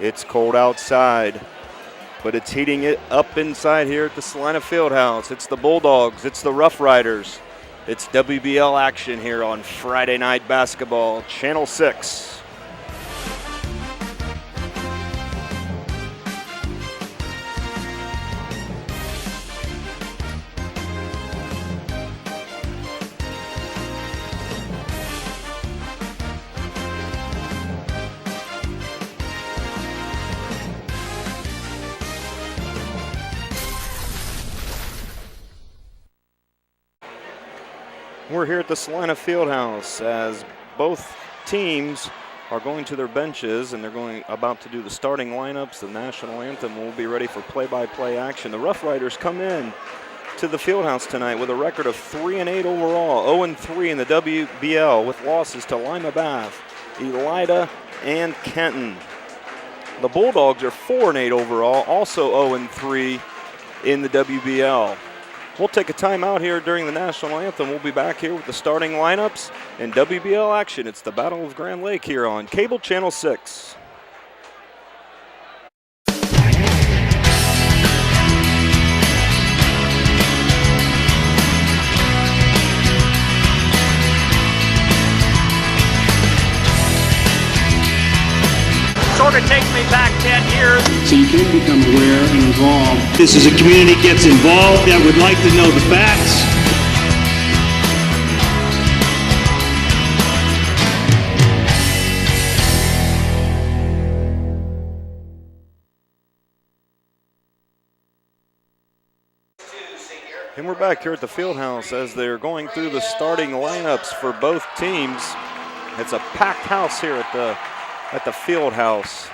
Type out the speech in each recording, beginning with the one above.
It's cold outside, but it's heating it up inside here at the Celina Fieldhouse. It's the Bulldogs, it's the Rough Riders. It's WBL action here on Friday Night Basketball, Channel 6. We're here at the Celina Fieldhouse as both teams are going to their benches and they're about to do the starting lineups. The national anthem will be ready for play-by-play action. The Rough Riders come in to the Fieldhouse tonight with a record of 3-8 overall, 0-3 in the WBL with losses to Lima Bath, Elida, and Kenton. The Bulldogs are 4-8 overall, also 0-3 in the WBL. We'll take a timeout here during the national anthem. We'll be back here with the starting lineups and WBL action. It's the Battle of Grand Lake here on Cable Channel 6. Sort of takes me back 10 years. So you can become aware and involved. This is a community gets involved that would like to know the facts. And we're back here at the Fieldhouse as they're going through the starting lineups for both teams. It's a packed house here at the Fieldhouse.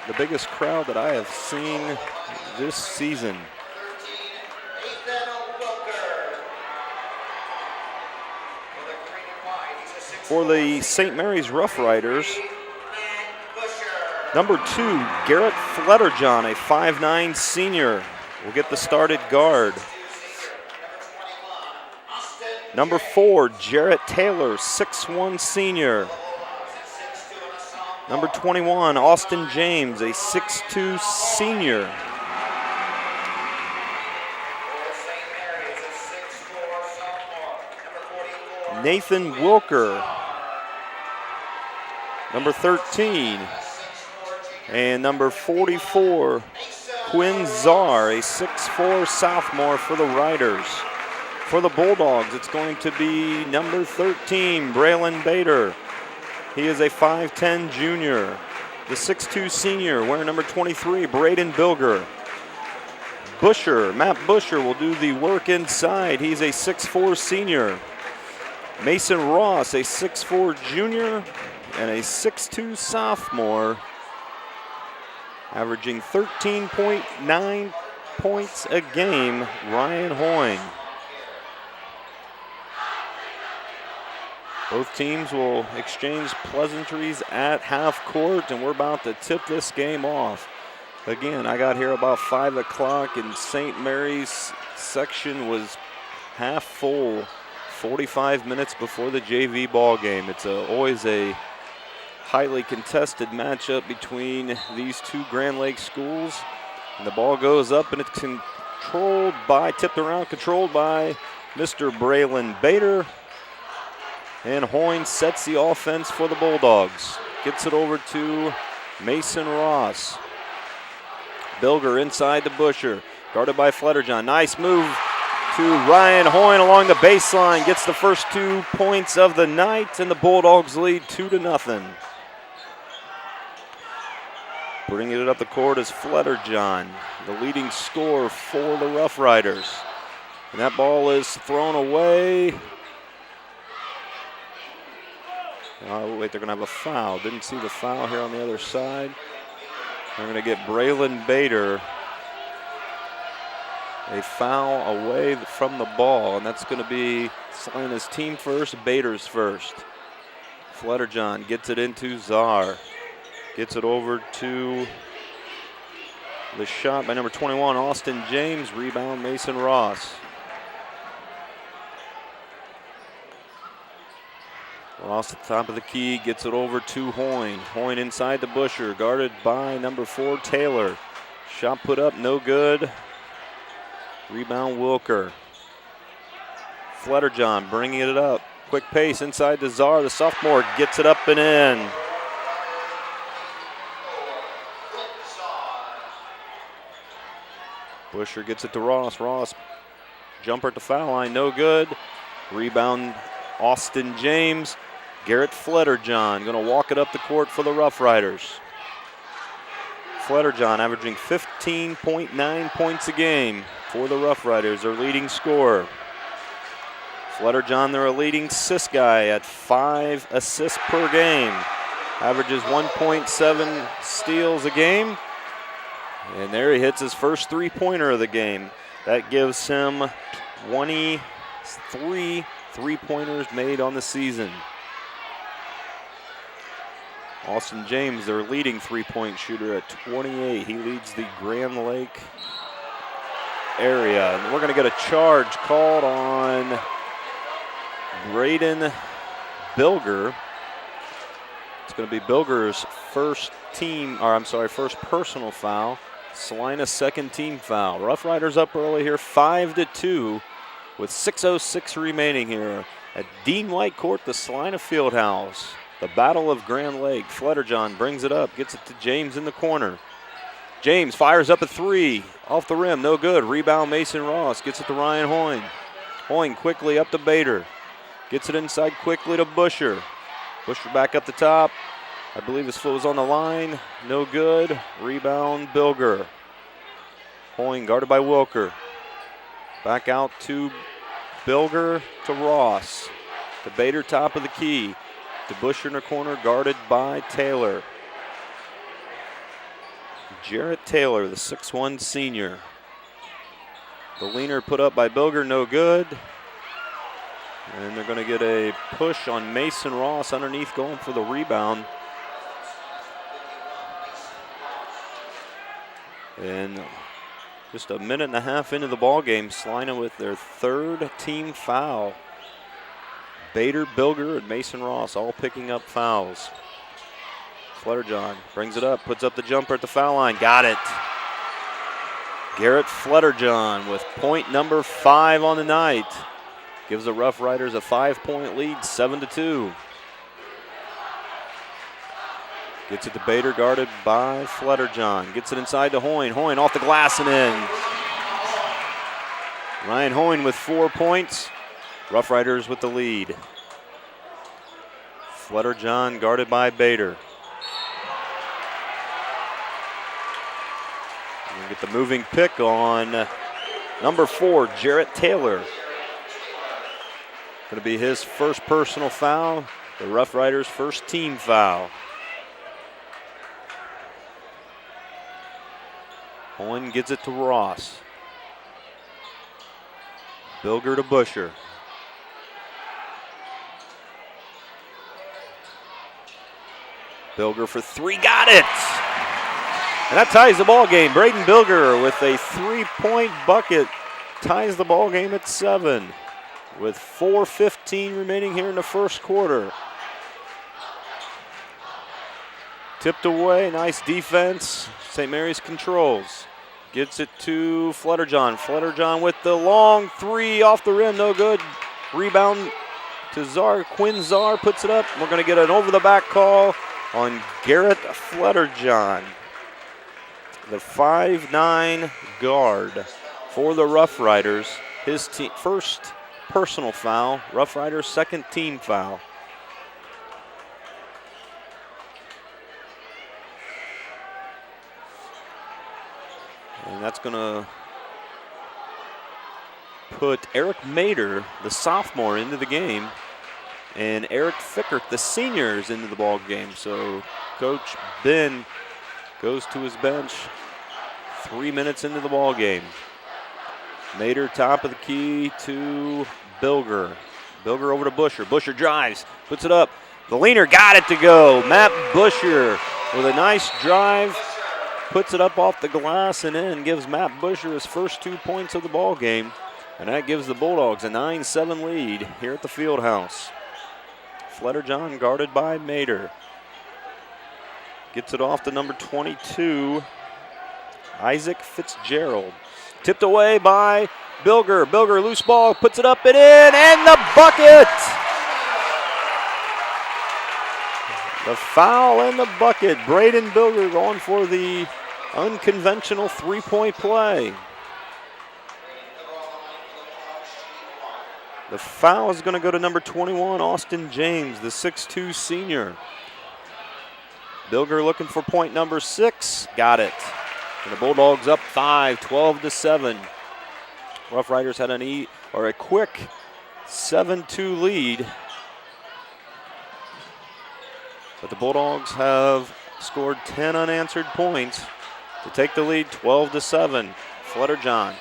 The biggest crowd that I have seen this season. For the St. Mary's Rough Riders, number 2, Garrett Fletterjohn, a 5'9" senior, will get the started guard. Number 4, Jarrett Taylor, 6'1" senior. Number 21, Austin James, a 6'2" senior. Nathan Wilker, number 13. And number 44, Quinn Czar, a 6'4" sophomore for the Riders. For the Bulldogs, it's going to be number 13, Braylon Bader. He is a 5'10" junior. The 6'2" senior, wearing number 23, Braden Bilger. Matt Busher will do the work inside. He's a 6'4" senior. Mason Ross, a 6'4" junior and a 6'2" sophomore, averaging 13.9 points a game, Ryan Hoying. Both teams will exchange pleasantries at half court, and we're about to tip this game off. Again, I got here about 5 o'clock, and St. Mary's section was half full 45 minutes before the JV ball game. It's always a highly contested matchup between these two Grand Lake schools. And the ball goes up, and it's tipped around, controlled by Mr. Braylon Bader. And Hoying sets the offense for the Bulldogs. Gets it over to Mason Ross. Bilger inside to Busher. Guarded by Fletterjohn. Nice move to Ryan Hoying along the baseline. Gets the first 2 points of the night, and the Bulldogs lead 2-0. Bringing it up the court is Fletterjohn, the leading scorer for the Rough Riders. And that ball is thrown away. Oh, wait, they're going to have a foul. Didn't see the foul here on the other side. They're going to get Braylon Bader a foul away from the ball, and that's going to be Celina's team first, Bader's first. Fletterjohn gets it into Czar. Gets it over to the shot by number 21, Austin James. Rebound, Mason Ross. Ross at the top of the key, gets it over to Hoyne. Hoyne inside the busher, guarded by number 4, Taylor. Shot put up, no good. Rebound, Wilker. Flutterjohn bringing it up. Quick pace inside to Czar. The sophomore gets it up and in. Busher gets it to Ross. Ross, jumper at the foul line, no good. Rebound, Austin James. Garrett Flutterjohn going to walk it up the court for the Rough Riders. Flutterjohn averaging 15.9 points a game for the Rough Riders, their leading scorer. Flutterjohn, their leading assist guy at 5 assists per game. Averages 1.7 steals a game. And there he hits his first three-pointer of the game. That gives him 23 three-pointers made on the season. Austin James, their leading three-point shooter at 28. He leads the Grand Lake area. And we're going to get a charge called on Braden Bilger. It's going to be Bilger's first personal foul. Celina's second team foul. Rough Riders up early here, 5-2, with 6:06 remaining here at Dean White Court, the Celina Fieldhouse. The Battle of Grand Lake. Flutterjohn brings it up, gets it to James in the corner. James fires up a three, off the rim, no good. Rebound, Mason Ross, gets it to Ryan Hoyne. Hoyne quickly up to Bader. Gets it inside quickly to Busher. Busher back up the top. I believe his foot was on the line. No good. Rebound, Bilger. Hoyne guarded by Wilker. Back out to Bilger to Ross. To Bader, top of the key. To Busher in the corner, guarded by Taylor. Jarrett Taylor, the 6'1 senior. The leaner put up by Bilger, no good. And they're going to get a push on Mason Ross underneath, going for the rebound. And just a minute and a half into the ball game, Celina with their third team foul. Bader, Bilger, and Mason Ross all picking up fouls. Flutterjohn brings it up, puts up the jumper at the foul line. Got it. Garrett Flutterjohn with point number 5 on the night. Gives the Rough Riders a 5-point lead, 7-2. Gets it to Bader, guarded by Flutterjohn. Gets it inside to Hoyne. Hoyne off the glass and in. Ryan Hoyne with 4 points. Rough Riders with the lead. Flutterjohn guarded by Bader. We'll get the moving pick on number 4, Jarrett Taylor. Going to be his first personal foul. The Rough Riders' first team foul. Hoyne gets it to Ross. Bilger to Busher. Bilger for 3, got it! And that ties the ball game. Braden Bilger with a 3-point bucket ties the ball game at 7. With 4:15 remaining here in the first quarter. Tipped away, nice defense. St. Mary's controls. Gets it to Flutterjohn. Flutterjohn with the long 3 off the rim, no good. Rebound to Czar. Quinn Czar puts it up. We're going to get an over-the-back call on Garrett Flutterjohn, the 5'9 guard for the Rough Riders. His first personal foul. Rough Riders' second team foul. And that's going to put Eric Mader, the sophomore, into the game, and Eric Fickert, the seniors, into the ball game. So Coach Ben goes to his bench 3 minutes into the ball game. Mader top of the key to Bilger. Bilger over to Busher. Busher drives, puts it up. The leaner got it to go. Matt Busher with a nice drive, puts it up off the glass and in, gives Matt Busher his first 2 points of the ball game. And that gives the Bulldogs a 9-7 lead here at the Fieldhouse. Flutterjohn guarded by Mater. Gets it off to number 22, Isaac Fitzgerald. Tipped away by Bilger. Bilger, loose ball, puts it up and in, and the bucket! The foul and the bucket. Braden Bilger going for the unconventional three-point play. The foul is going to go to number 21, Austin James, the 6'2 senior. Bilger looking for point number 6. Got it. And the Bulldogs up 5, 12-7. Rough Riders had a quick 7-2 lead. But the Bulldogs have scored 10 unanswered points to take the lead 12-7. Flutterjohn.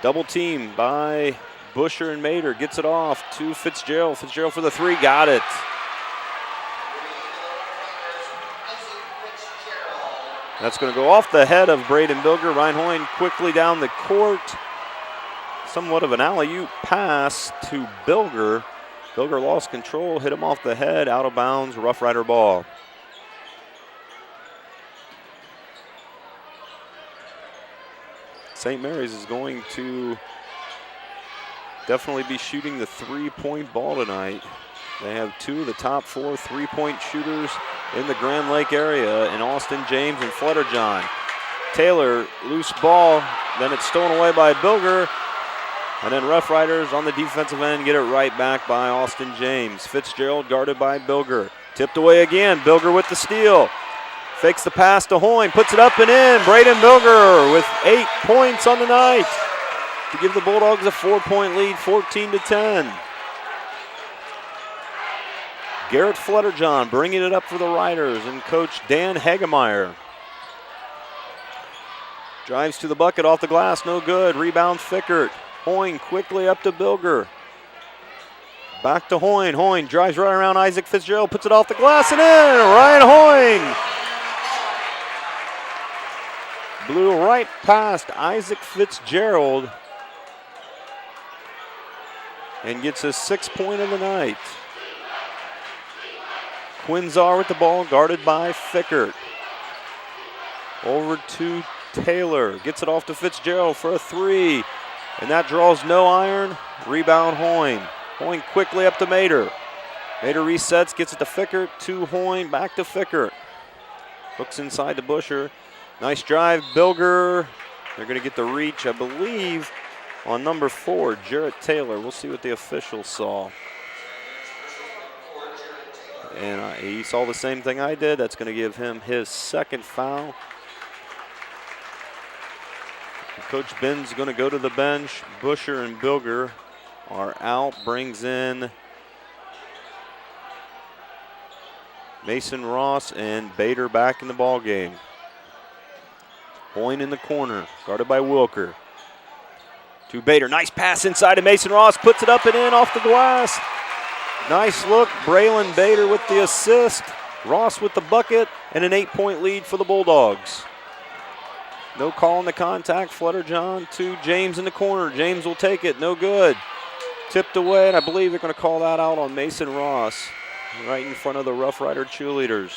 Double team by Busher and Mater. Gets it off to Fitzgerald. Fitzgerald for the 3. Got it. That's going to go off the head of Braden Bilger. Ryan Hoyne quickly down the court. Somewhat of an alley-oop pass to Bilger. Bilger lost control, hit him off the head, out of bounds, Rough Rider ball. St. Mary's is going to definitely be shooting the three-point ball tonight. They have 2 of the top 4 three-point shooters in the Grand Lake area in Austin James and Flutterjohn. Taylor, loose ball, then it's stolen away by Bilger. And then Rough Riders on the defensive end get it right back by Austin James. Fitzgerald guarded by Bilger. Tipped away again. Bilger with the steal. Fakes the pass to Hoyne. Puts it up and in. Braden Bilger with 8 points on the night to give the Bulldogs a 4-point lead, 14-10. Garrett Flutterjohn bringing it up for the Riders and Coach Dan Hagemeyer. Drives to the bucket off the glass. No good. Rebound Fickert. Hoyne quickly up to Bilger. Back to Hoyne. Hoyne drives right around Isaac Fitzgerald, puts it off the glass and in. Ryan Hoyne blew right past Isaac Fitzgerald and gets his 6th point of the night. Quinzar with the ball, guarded by Fickert. Over to Taylor. Gets it off to Fitzgerald for a 3. And that draws no iron. Rebound Hoyne. Hoyne quickly up to Mater. Mater resets, gets it to Fickert, to Hoyne, back to Fickert. Hooks inside to Busher. Nice drive, Bilger. They're going to get the reach, I believe, on number 4, Jarrett Taylor. We'll see what the officials saw. And he saw the same thing I did. That's going to give him his 2nd foul. Coach Ben's going to go to the bench. Busher and Bilger are out. Brings in Mason Ross and Bader back in the ball game. Hoyne in the corner, guarded by Wilker. To Bader, nice pass inside to Mason Ross, puts it up and in off the glass. Nice look, Braylon Bader with the assist. Ross with the bucket and an 8-point lead for the Bulldogs. No call on the contact. Flutterjohn to James in the corner. James will take it. No good. Tipped away, and I believe they're going to call that out on Mason Ross right in front of the Rough Rider cheerleaders.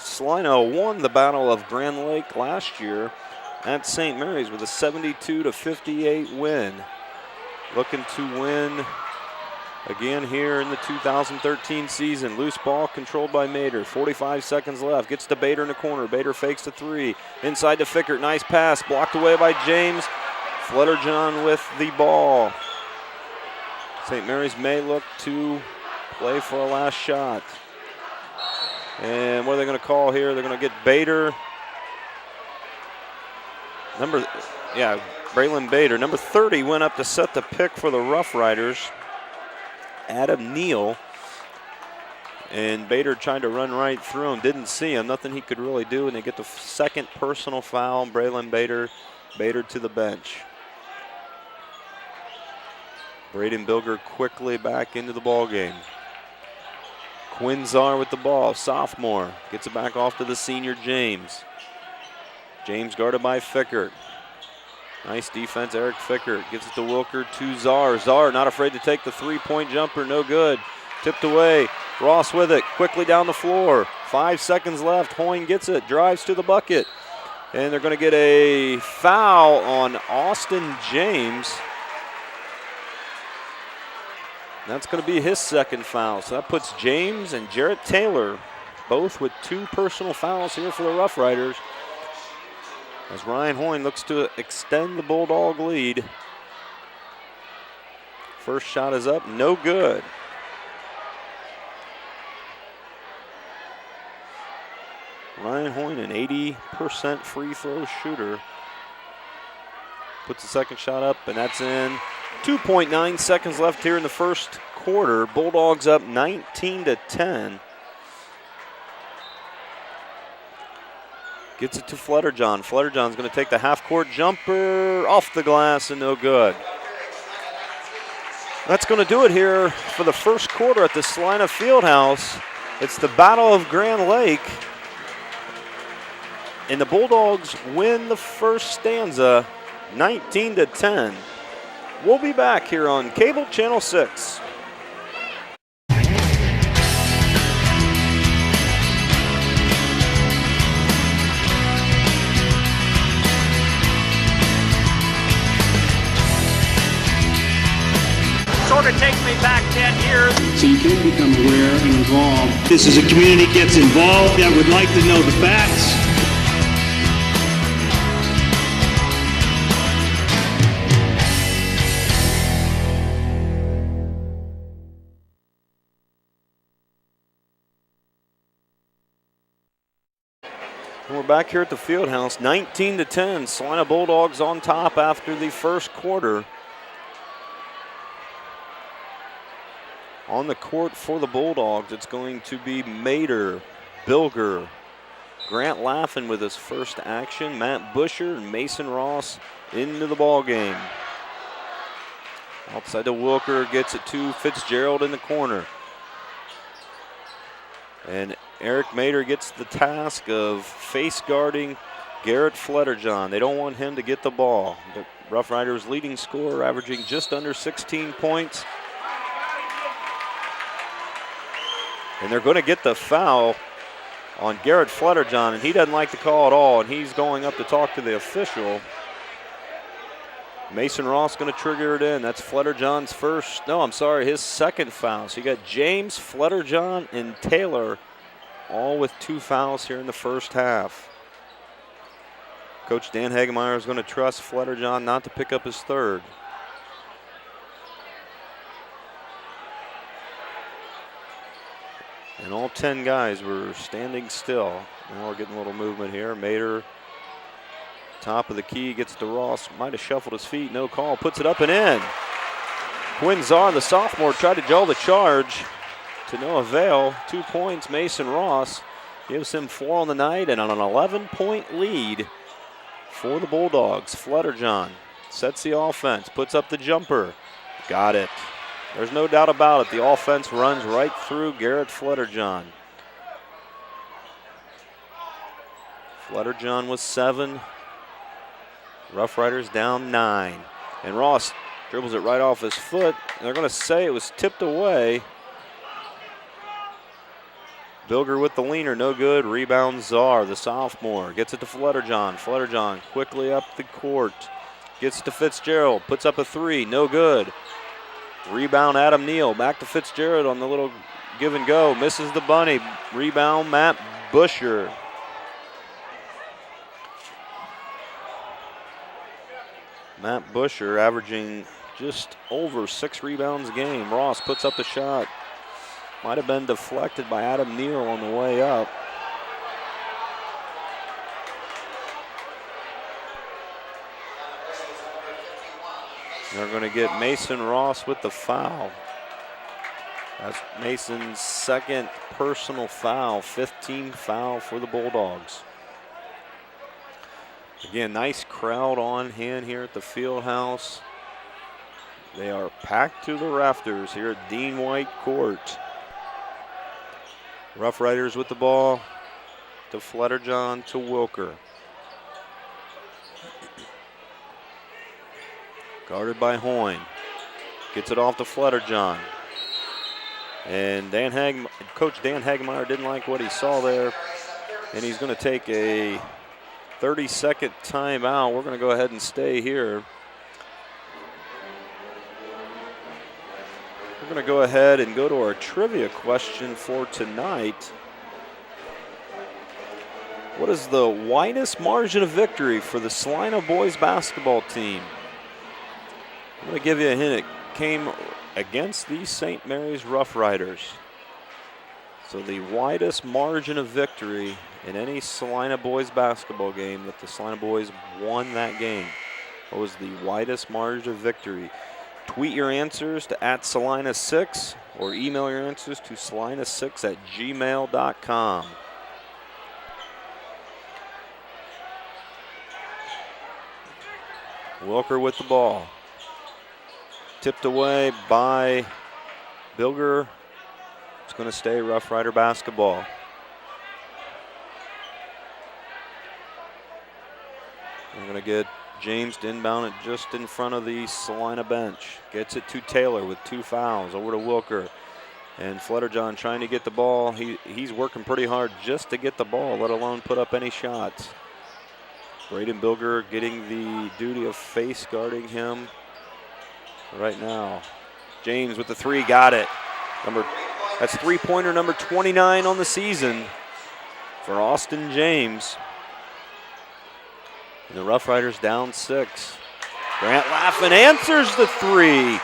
Celina won the Battle of Grand Lake last year at St. Mary's with a 72-58 win. Looking to win again here in the 2013 season. Loose ball controlled by Mater. 45 seconds left. Gets to Bader in the corner. Bader fakes the 3. Inside to Fickert. Nice pass. Blocked away by James. Flutterjohn with the ball. St. Mary's may look to play for a last shot. And what are they going to call here? They're going to get Bader. Braylon Bader. Number 30 went up to set the pick for the Rough Riders. Adam Neal. And Bader tried to run right through him. Didn't see him. Nothing he could really do. And they get the 2nd personal foul. Braylon Bader. Bader to the bench. Braden Bilger quickly back into the ball game. Quinzar with the ball, sophomore. Gets it back off to the senior James. James guarded by Fickert. Nice defense, Eric Fickert gives it to Wilker to Czar. Czar not afraid to take the three-point jumper, no good. Tipped away, Ross with it, quickly down the floor. 5 seconds left, Hoyne gets it, drives to the bucket. And they're gonna get a foul on Austin James. That's gonna be his second foul. So that puts James and Jarrett Taylor both with 2 personal fouls here for the Rough Riders, as Ryan Hoyne looks to extend the Bulldog lead. First shot is up, no good. Ryan Hoyne, an 80% free throw shooter. Puts the second shot up, and that's in. 2.9 seconds left here in the first quarter. Bulldogs up 19-10. Gets it to Flutterjohn. Flutterjohn's going to take the half-court jumper off the glass and no good. That's going to do it here for the first quarter at the Celina Fieldhouse. It's the Battle of Grand Lake. And the Bulldogs win the first stanza 19-10. We'll be back here on Cable Channel 6. Sort of takes me back 10 years. So you can become aware and involved. This is a community gets involved that would like to know the facts. And we're back here at the Fieldhouse, 19-10. Celina Bulldogs on top after the first quarter. On the court for the Bulldogs, it's going to be Mater, Bilger, Grant Laffin with his first action, Matt Busher and Mason Ross into the ball game. Outside to Wilker, gets it to Fitzgerald in the corner. And Eric Mater gets the task of face guarding Garrett Flutterjohn. They don't want him to get the ball. The Rough Riders leading scorer, averaging just under 16 points. And they're going to get the foul on Garrett Flutterjohn, and he doesn't like the call at all, and he's going up to talk to the official. Mason Ross going to trigger it in. That's Flutterjohn's his second foul. So you got James, Flutterjohn, and Taylor all with 2 fouls here in the first half. Coach Dan Hagemeyer is going to trust Flutterjohn not to pick up his third. And all 10 guys were standing still. Now we're getting a little movement here. Mater, top of the key, gets to Ross. Might have shuffled his feet, no call. Puts it up and in. Quinn Czar, the sophomore, tried to jail the charge to no avail. 2 points, Mason Ross gives him 4 on the night and on an 11-point lead for the Bulldogs. Flutterjohn sets the offense, puts up the jumper. Got it. There's no doubt about it. The offense runs right through Garrett Flutterjohn. Flutterjohn was 7. Rough Riders down 9. And Ross dribbles it right off his foot. They're going to say it was tipped away. Bilger with the leaner, no good. Rebound Czar, the sophomore. Gets it to Flutterjohn. Flutterjohn quickly up the court. Gets to Fitzgerald. Puts up a 3, no good. Rebound Adam Neal, back to Fitzgerald on the little give and go, misses the bunny. Rebound Matt Busher. Matt Busher averaging just over 6 rebounds a game. Ross puts up the shot. Might have been deflected by Adam Neal on the way up. They're going to get Mason Ross with the foul. That's Mason's second personal foul, 15th foul for the Bulldogs. Again, nice crowd on hand here at the Fieldhouse. They are packed to the rafters here at Dean White Court. Rough Riders with the ball to Flutterjohn to Wilker. Guarded by Hoyne. Gets it off to Flutterjohn. And Coach Dan Hagemeyer didn't like what he saw there. And he's going to take a 30-second timeout. We're going to go ahead and stay here. We're going to go ahead and go to our trivia question for tonight. What is the widest margin of victory for the Celina boys basketball team? I'm going to give you a hint. It came against the St. Mary's Rough Riders. So the widest margin of victory in any Celina boys basketball game that the Celina boys won that game. What was the widest margin of victory? Tweet your answers to @Celina6 or email your answers to celina6@gmail.com. Wilker with the ball. Tipped away by Bilger. It's going to stay Rough Rider basketball. We're going to get James to inbound it just in front of the Celina bench. Gets it to Taylor with 2 fouls. Over to Wilker. And Flutterjohn trying to get the ball. He's working pretty hard just to get the ball, let alone put up any shots. Braden Bilger getting the duty of face guarding him right now. James with the 3, got it. That's three-pointer number 29 on the season for Austin James. And the Rough Riders down 6. Grant Laffin answers the 3.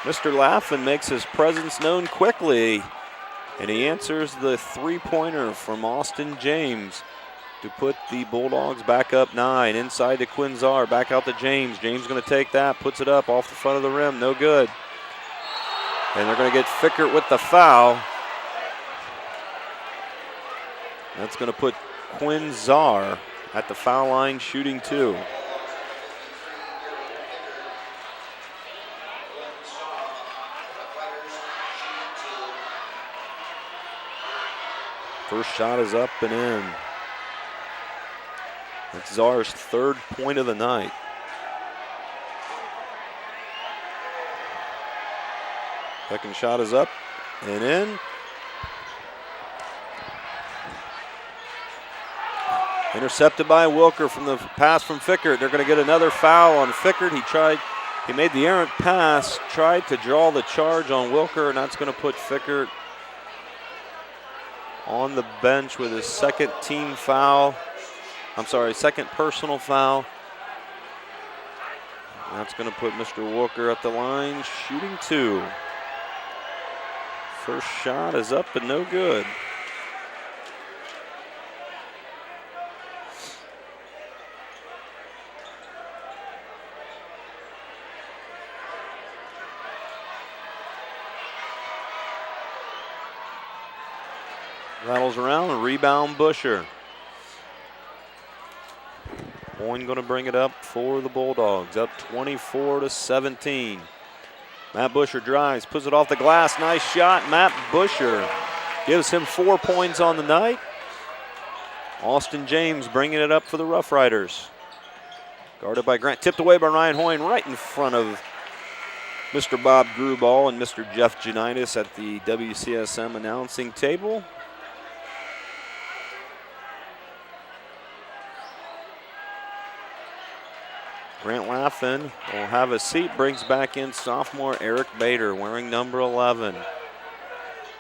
Mr. Laffin makes his presence known quickly, and he answers the three-pointer from Austin James to put the Bulldogs back up 9. Inside to Quinzar, back out to James. James going to take that, puts it up off the front of the rim, no good. And they're going to get Fickert with the foul. That's going to put Quinzar at the foul line shooting 2. First shot is up and in. It's Czar's 3rd point of the night. Second shot is up and in. Intercepted by Wilker from the pass from Fickert. They're going to get another foul on Fickert. He made the errant pass, tried to draw the charge on Wilker, and that's going to put Fickert on the bench with his second personal foul. That's going to put Mr. Wilker at the line, shooting 2. First shot is up and no good. Rattles around and rebound Busher. Boyne going to bring it up for the Bulldogs, up 24-17. Matt Busher drives, puts it off the glass, nice shot. Matt Busher gives him 4 points on the night. Austin James bringing it up for the Rough Riders. Guarded by Grant, tipped away by Ryan Hoyne right in front of Mr. Bob Gruball and Mr. Jeff Janitis at the WCSM announcing table. Grant Laffin will have a seat, brings back in sophomore Eric Bader wearing number 11.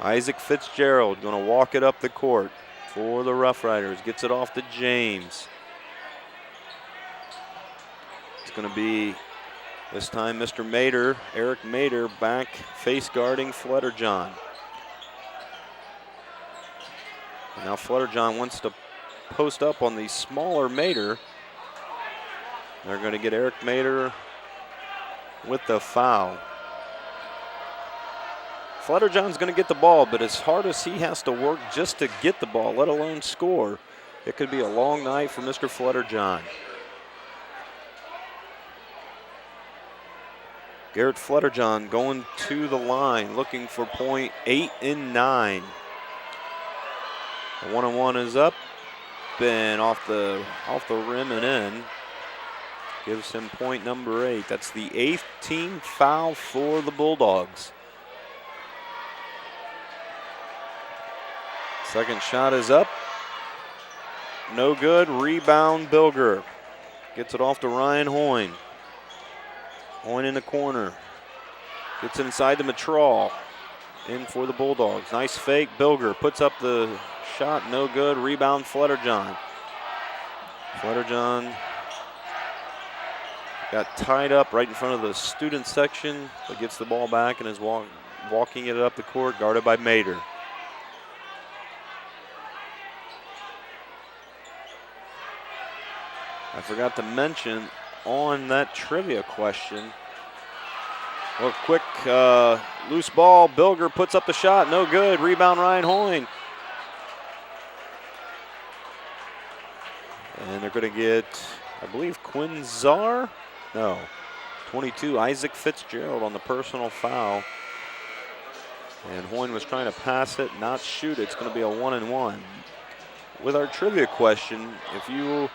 Isaac Fitzgerald going to walk it up the court for the Rough Riders. Gets it off to James. It's going to be this time Mr. Mader, Eric Mader, back face guarding Flutterjohn. And now Flutterjohn wants to post up on the smaller Mader. They're going to get Eric Mader with the foul. Flutterjohn's going to get the ball, but as hard as he has to work just to get the ball, let alone score, it could be a long night for Mr. Flutterjohn. Garrett Flutterjohn going to the line, looking for point 8 and 9. The 1-on-1 is up and off the rim and in. Gives him point number 8. That's the 8th team foul for the Bulldogs. Second shot is up. No good. Rebound, Bilger. Gets it off to Ryan Hoyne. Hoyne in the corner. Gets inside to Mitral. In for the Bulldogs. Nice fake. Bilger puts up the shot. No good. Rebound, Flutterjohn. Flutterjohn got tied up right in front of the student section, but gets the ball back and is walking it up the court, guarded by Mater. I forgot to mention on that trivia question, well, quick loose ball. Bilger puts up the shot. No good. Rebound, Ryan Hoyne. And they're going to get, I believe, Quinn Czar? No. 22, Isaac Fitzgerald on the personal foul. And Hoyne was trying to pass it, not shoot it. It's going to be a 1-and-1. With our trivia question, if you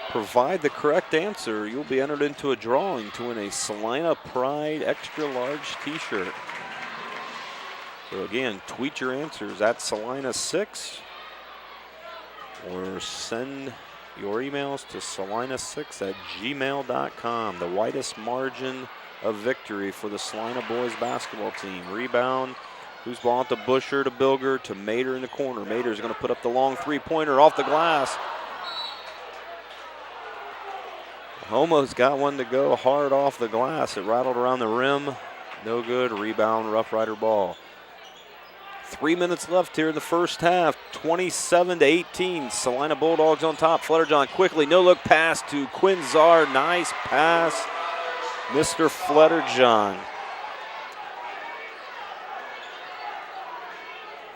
provide the correct answer, you'll be entered into a drawing to win a Celina Pride Extra Large t-shirt. So again, tweet your answers at Celina6 or send your emails to Celina6@gmail.com. The widest margin of victory for the Celina boys basketball team. Rebound, loose ball to Busher, to Bilger, to Mater in the corner. Mater's going to put up the long three-pointer off the glass. Almost got one to go hard off the glass. It rattled around the rim. No good. Rebound, Rough Rider ball. 3 minutes left here in the first half. 27-18. Celina Bulldogs on top. Flutterjohn quickly. No look pass to Quinn Czar. Nice pass, Mr. Flutterjohn.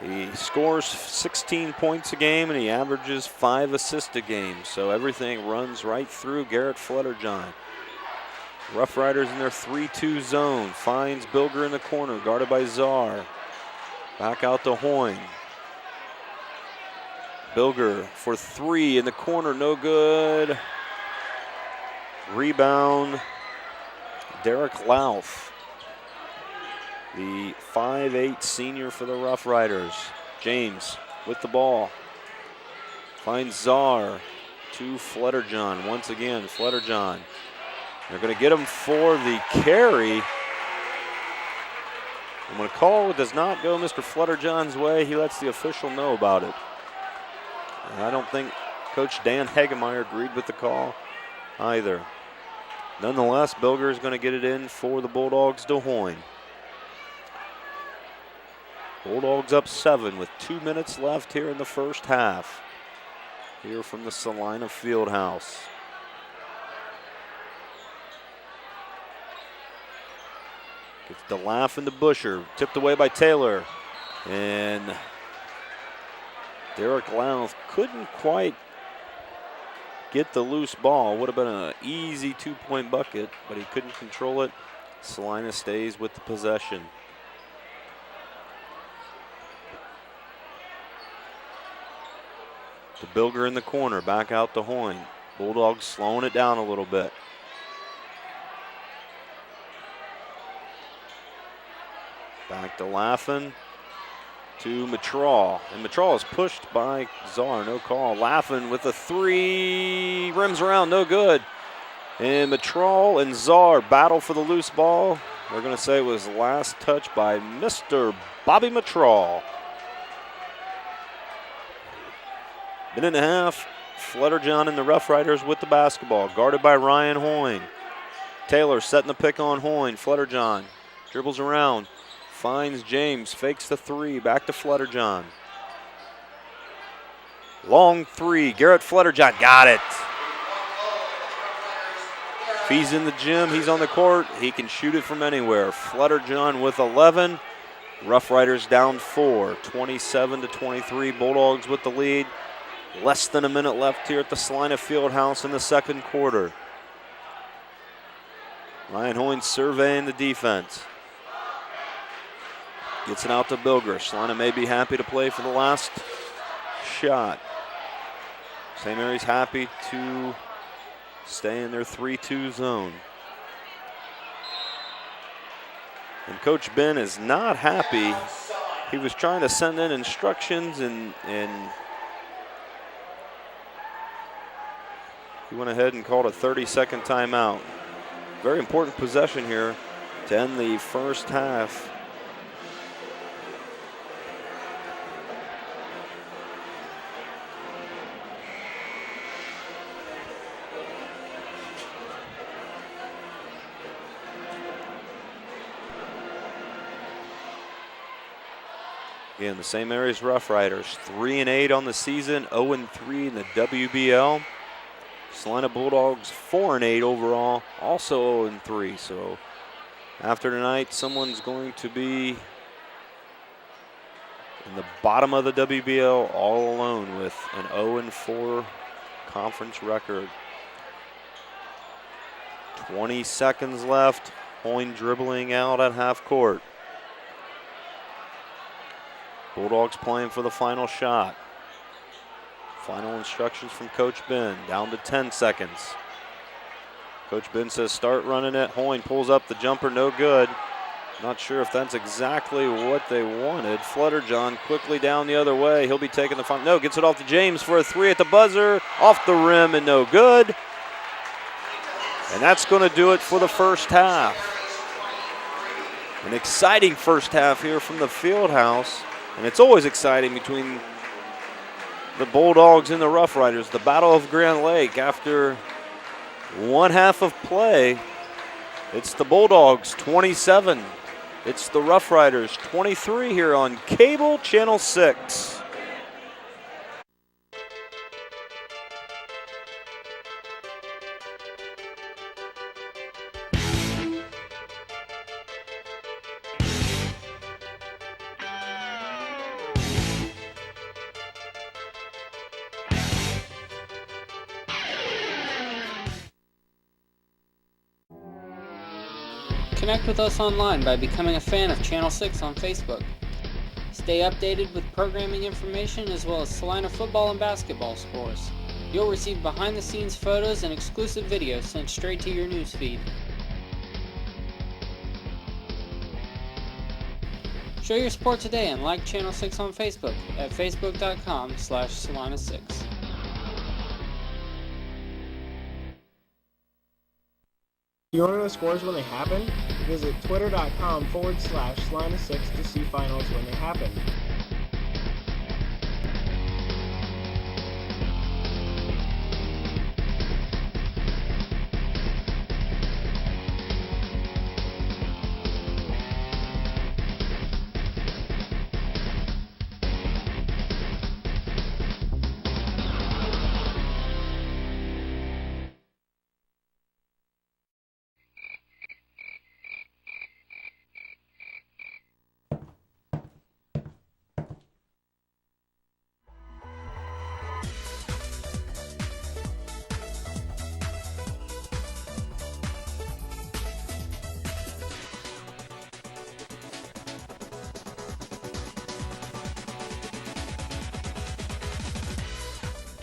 He scores 16 points a game and he averages 5 assists a game. So everything runs right through Garrett Flutterjohn. Rough Riders in their 3-2 zone. Finds Bilger in the corner, guarded by Czar. Back out to Hoyne. Bilger for 3 in the corner, no good. Rebound, Derek Louth. The 5'8" senior for the Rough Riders. James with the ball. Finds Czar to Flutterjohn. Once again, Flutterjohn. They're going to get him for the carry. And when a call does not go Mr. Flutterjohn's way, he lets the official know about it. And I don't think Coach Dan Hegemeyer agreed with the call either. Nonetheless, Bilger is going to get it in for the Bulldogs to Hoyne. Bulldogs up 7 with 2 minutes left here in the first half. Here from the Celina Fieldhouse. Gets the laugh into Busher. Tipped away by Taylor. And Derek Louth couldn't quite get the loose ball. Would have been an easy 2-point bucket, but he couldn't control it. Celina stays with the possession. To Bilger in the corner, back out to Hoyne. Bulldogs slowing it down a little bit. Back to Laughin, to Mitral. And Mitral is pushed by Czar, no call. Laughin with a 3, rims around, no good. And Mitral and Czar battle for the loose ball. They're going to say it was last touch by Mr. Bobby Mitral. Minute and a half, Flutterjohn and the Rough Riders with the basketball, guarded by Ryan Hoyne. Taylor setting the pick on Hoyne. Flutterjohn dribbles around, finds James, fakes the 3, back to Flutterjohn. Long 3, Garrett Flutterjohn got it. If he's in the gym, he's on the court, he can shoot it from anywhere. Flutterjohn with 11. Rough Riders down 4, 27-23. Bulldogs with the lead. Less than a minute left here at the Celina Fieldhouse in the second quarter. Ryan Hoyne surveying the defense. Gets it out to Bilger. Celina may be happy to play for the last shot. St. Mary's happy to stay in their 3-2 zone. And Coach Ben is not happy. He was trying to send in instructions and he went ahead and called a 30-second timeout. Very important possession here to end the first half. Again, the St. Mary's Rough Riders, 3-8 on the season, 0-3 in the WBL. Celina Bulldogs, 4-8 overall, also 0-3. So after tonight, someone's going to be in the bottom of the WBL all alone with an 0-4 conference record. 20 seconds left. Hoyne dribbling out at half court. Bulldogs playing for the final shot. Final instructions from Coach Ben, down to 10 seconds. Coach Ben says start running it. Hoyne pulls up the jumper, no good. Not sure if that's exactly what they wanted. Flutterjohn quickly down the other way. He'll be taking the final. No, gets it off to James for a 3 at the buzzer. Off the rim and no good. And that's going to do it for the first half. An exciting first half here from the Fieldhouse. And it's always exciting between the Bulldogs and the Rough Riders. The Battle of Grand Lake. After one half of play, it's the Bulldogs 27. It's the Rough Riders 23 here on Cable Channel 6. Connect with us online by becoming a fan of Channel 6 on Facebook. Stay updated with programming information as well as Celina football and basketball scores. You'll receive behind-the-scenes photos and exclusive videos sent straight to your newsfeed. Show your support today and like Channel 6 on Facebook at facebook.com/Celina6. You want to know scores when they happen? Visit twitter.com/Celina6 to see finals when they happen.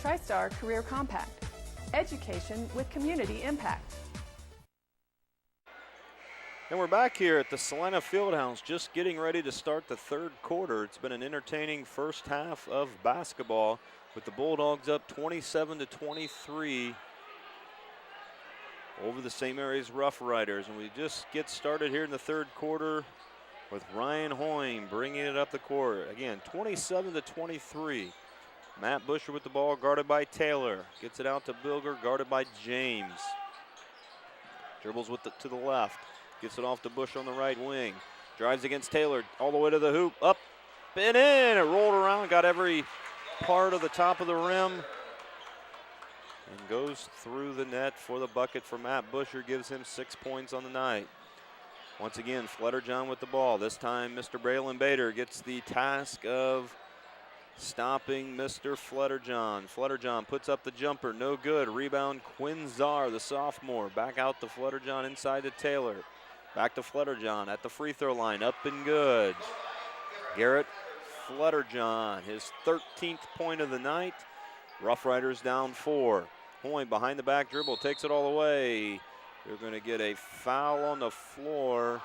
TriStar Career Compact. Education with community impact. And we're back here at the Celina Fieldhouse, just getting ready to start the third quarter. It's been an entertaining first half of basketball with the Bulldogs up 27-23 over the St. Mary's Rough Riders. And we just get started here in the third quarter with Ryan Hoyne bringing it up the court. Again, 27-23. Matt Busher with the ball, guarded by Taylor. Gets it out to Bilger, guarded by James. Dribbles with to the left. Gets it off to Bush on the right wing. Drives against Taylor, all the way to the hoop. Up and in. It rolled around, got every part of the top of the rim. And goes through the net for the bucket for Matt Busher. Gives him 6 points on the night. Once again, Flutterjohn with the ball. This time, Mr. Braylon Bader gets the task of stopping Mr. Flutterjohn. Flutterjohn puts up the jumper, no good. Rebound, Quinzar, the sophomore. Back out to Flutterjohn, inside to Taylor. Back to Flutterjohn at the free throw line, up and good. Garrett Flutterjohn, his 13th point of the night. Rough Riders down 4. Hoyne behind the back dribble, takes it all the way. They're going to get a foul on the floor.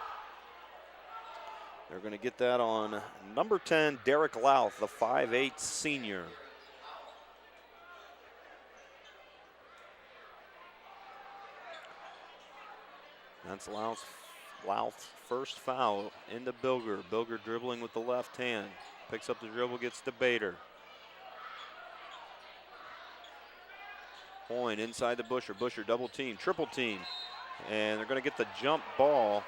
They're going to get that on number 10, Derek Louth, the 5'8" senior. That's Louth's first foul into Bilger. Bilger dribbling with the left hand. Picks up the dribble, gets to Bader. Hoyne inside to Busher. Busher double team, triple team. And they're going to get the jump ball.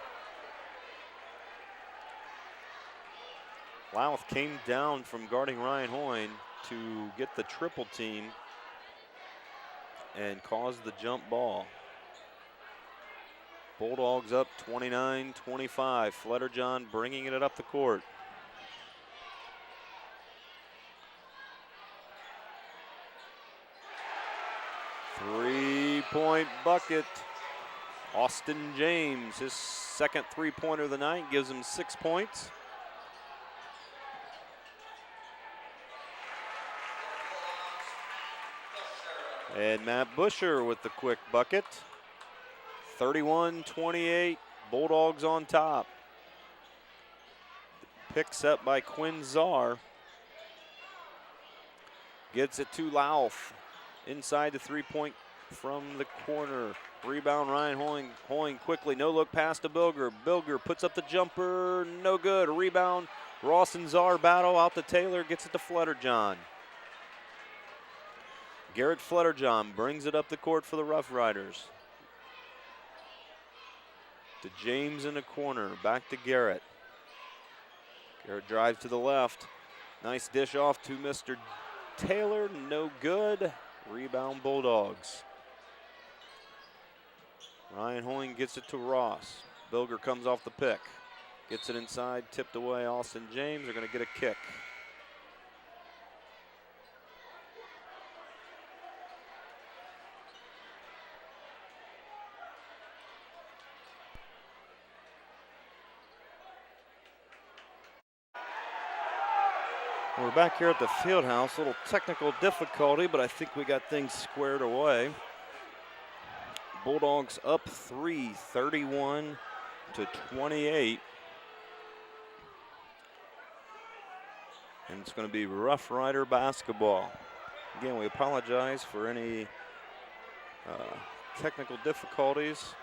Louth came down from guarding Ryan Hoyne to get the triple team and caused the jump ball. Bulldogs up 29-25. Flutterjohn bringing it up the court. Three-point bucket. Austin James, his second three-pointer of the night, gives him 6 points. And Matt Busher with the quick bucket. 31-28, Bulldogs on top. Pick set by Quinn Czar. Gets it to Louth. Inside the three-point from the corner. Rebound Ryan Hoyne. Hoyne quickly, no look pass to Bilger. Bilger puts up the jumper, no good. Rebound, Ross and Czar battle out to Taylor, gets it to Flutterjohn. Garrett Flutterjohn brings it up the court for the Rough Riders. To James in the corner, back to Garrett. Garrett drives to the left. Nice dish off to Mr. Taylor, no good. Rebound Bulldogs. Ryan Hoyne gets it to Ross. Bilger comes off the pick. Gets it inside, tipped away Austin James. They're going to get a kick. We're back here at the field house. A little technical difficulty, but I think we got things squared away. Bulldogs up 3, 31-28. And it's going to be Rough Rider basketball. Again, we apologize for any technical difficulties.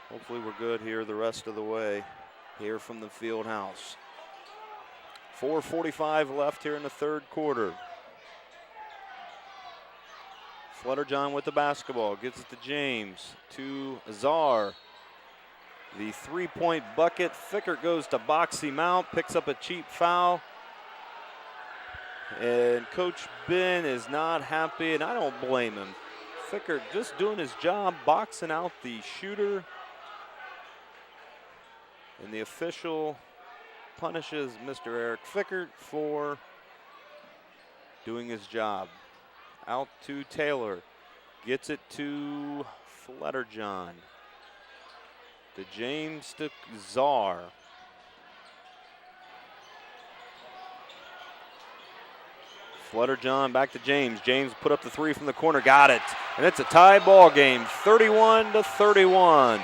Hopefully we're good here the rest of the way here from the field house. 4:45 left here in the third quarter. Flutterjohn with the basketball, gets it to James, to Czar. The three-point bucket. Fickert goes to box him out, picks up a cheap foul. And Coach Ben is not happy, and I don't blame him. Fickert just doing his job, boxing out the shooter. And the official punishes Mr. Eric Fickert for doing his job. Out to Taylor. Gets it to Flutterjohn. To James to Czar. Flutterjohn back to James. James put up the three from the corner. Got it. And it's a tie ball game. 31-31.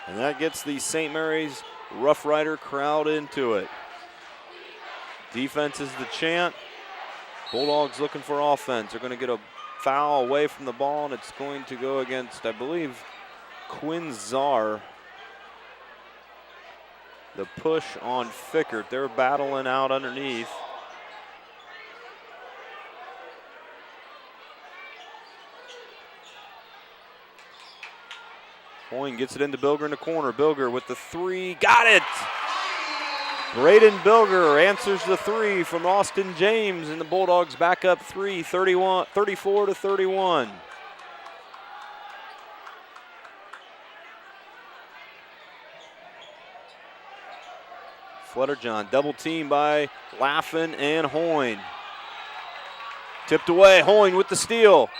And that gets the St. Mary's Rough Rider crowd into it. Defense is the chant. Bulldogs looking for offense. They're going to get a foul away from the ball, and it's going to go against, I believe, Quinn Czar. The push on Fickert. They're battling out underneath. Hoyne gets it into Bilger in the corner. Bilger with the three. Got it! Braden Bilger answers the three from Austin James, and the Bulldogs back up 34-31. Flutterjohn double team by Laffin and Hoyne. Tipped away, Hoyne with the steal.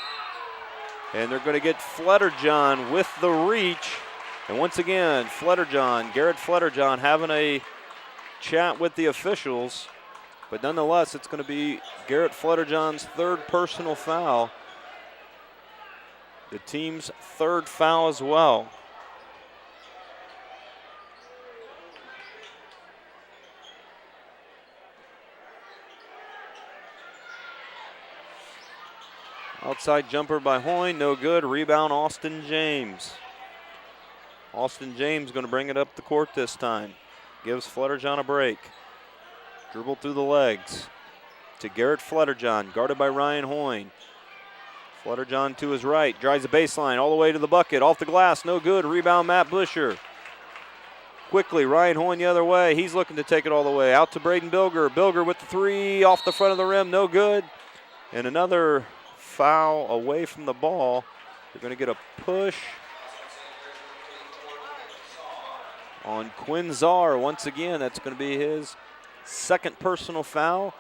And they're going to get Flutterjohn with the reach. And once again, Garrett Flutterjohn having a chat with the officials. But nonetheless, it's going to be Garrett Flutterjohn's third personal foul. The team's third foul as well. Outside jumper by Hoyne, no good. Rebound, Austin James. Austin James going to bring it up the court this time. Gives Flutterjohn a break. Dribble through the legs to Garrett Flutterjohn, guarded by Ryan Hoyne. Flutterjohn to his right, drives the baseline all the way to the bucket, off the glass, no good. Rebound, Matt Busher. Quickly, Ryan Hoyne the other way. He's looking to take it all the way. Out to Braden Bilger. Bilger with the three, off the front of the rim, no good. And another foul away from the ball. They're going to get a push on Quinn Czar. Once again, that's going to be his second personal foul.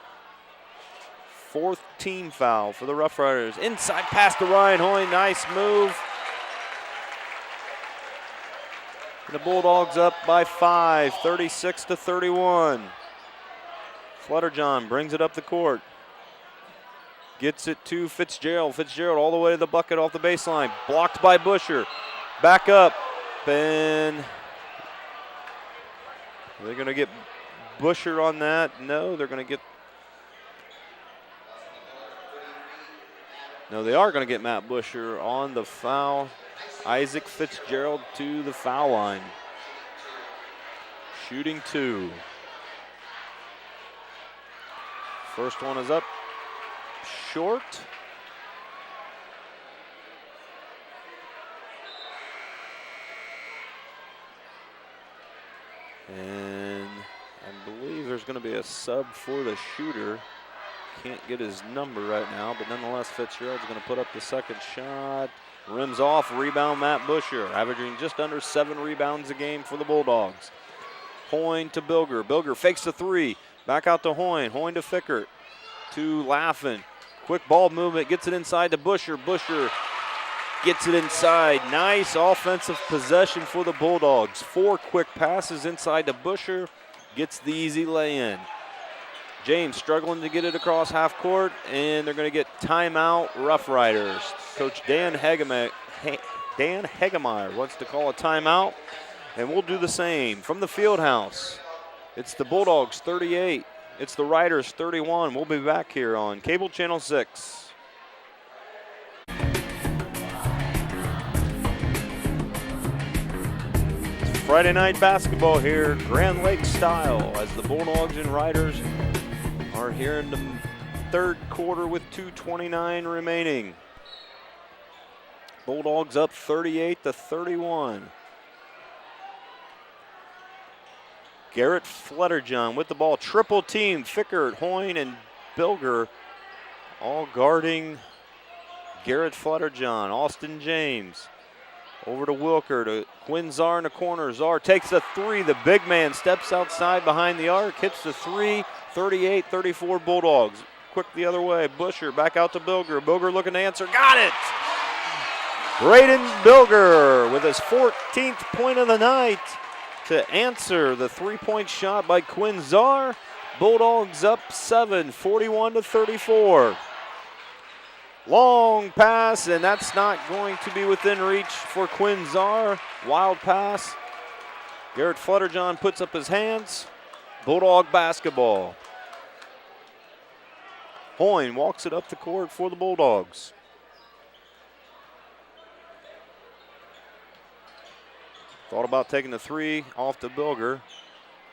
Fourth team foul for the Rough Riders. Inside pass to Ryan Hoyne, nice move. And the Bulldogs up by 5, 36-31. Flutterjohn brings it up the court. Gets it to Fitzgerald. Fitzgerald all the way to the bucket off the baseline. Blocked by Busher. Back up. And they're going to get Busher on that. No, they're going to get. No, they are going to get Matt Busher on the foul. Isaac Fitzgerald to the foul line. Shooting 2. First one is up. Short. And I believe there's going to be a sub for the shooter. Can't get his number right now, but nonetheless, Fitzgerald's going to put up the second shot. Rims off, rebound Matt Busher, averaging just under 7 rebounds a game for the Bulldogs. Hoyne to Bilger. Bilger fakes the three. Back out to Hoyne. Hoyne to Fickert. To Laffin. Quick ball movement, gets it inside to Busher. Busher gets it inside. Nice offensive possession for the Bulldogs. 4 quick passes inside to Busher. Gets the easy lay-in. James struggling to get it across half court, and they're going to get timeout, Rough Riders. Coach Dan Hegemeyer wants to call a timeout, and we'll do the same. From the field house, it's the Bulldogs 38. It's the Riders 31. We'll be back here on Cable Channel 6. It's Friday night basketball here, Grand Lake style, as the Bulldogs and Riders are here in the third quarter with 2:29 remaining. Bulldogs up 38-31. Garrett Flutterjohn with the ball. Triple team. Fickert, Hoyne, and Bilger all guarding Garrett Flutterjohn. Austin James over to Wilker, to Quinn Czar in the corner. Czar takes the three. The big man steps outside behind the arc, hits the three. 38-34 Bulldogs. Quick the other way. Busher back out to Bilger. Bilger looking to answer. Got it! Braden Bilger with his 14th point of the night to answer the three-point shot by Quinn Czar. Bulldogs up 7, 41-34. Long pass, and that's not going to be within reach for Quinn Czar. Wild pass. Garrett Flutterjohn puts up his hands. Bulldog basketball. Hoyne walks it up the court for the Bulldogs. Thought about taking the three off to Bilger.